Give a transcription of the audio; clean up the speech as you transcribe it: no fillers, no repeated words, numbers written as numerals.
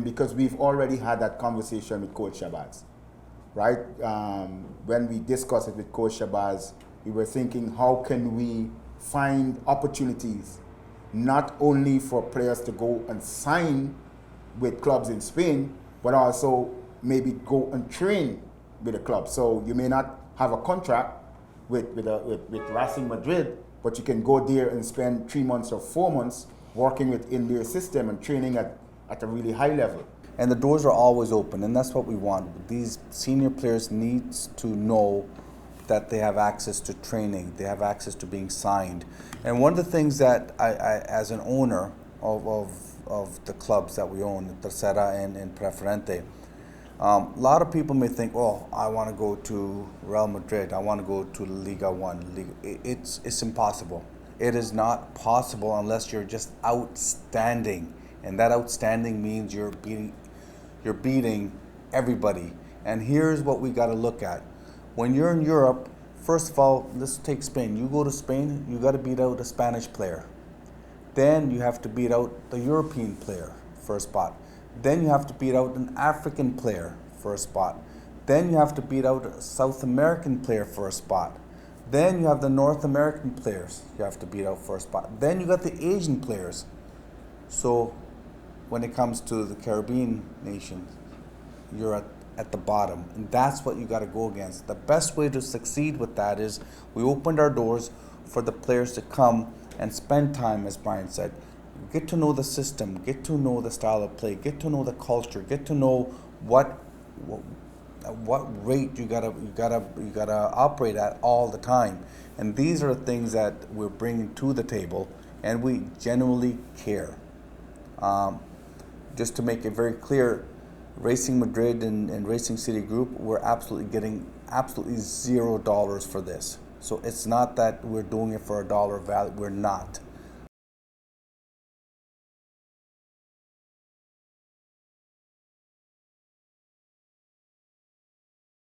Because we've already had that conversation with Coach Shabazz, right? When we discussed it with Coach Shabazz, we were thinking, how can we find opportunities not only for players to go and sign with clubs in Spain, but also maybe go and train with a club. So you may not have a contract with Racing Madrid, but you can go there and spend 3 months or 4 months working within their system and training at a really high level. And the doors are always open, and that's what we want. These senior players need to know that they have access to training, they have access to being signed. And one of the things that I as an owner of the clubs that we own, Tercera and Preferente, a lot of people may think, oh, I want to go to Real Madrid, I want to go to Liga 1. It's impossible. It is not possible unless you're just outstanding. And that outstanding means you're beating everybody. And here's what we got to look at. When you're in Europe, first of all, let's take Spain. You go to Spain, you got to beat out a Spanish player. Then you have to beat out the European player for a spot. Then you have to beat out an African player for a spot. Then you have to beat out a South American player for a spot. Then you have the North American players you have to beat out for a spot. Then you got the Asian players. So when it comes to the Caribbean nations, you're at the bottom. And that's what you got to go against. The best way to succeed with that is we opened our doors for the players to come and spend time, as Bryan said. Get to know the system, get to know the style of play, get to know the culture, get to know what rate you gotta operate at all the time. And these are the things that we're bringing to the table, and we genuinely care. Just to make it very clear, Racing Madrid and Racing City Group, we're absolutely getting $0 for this. So it's not that we're doing it for $1 value. We're not.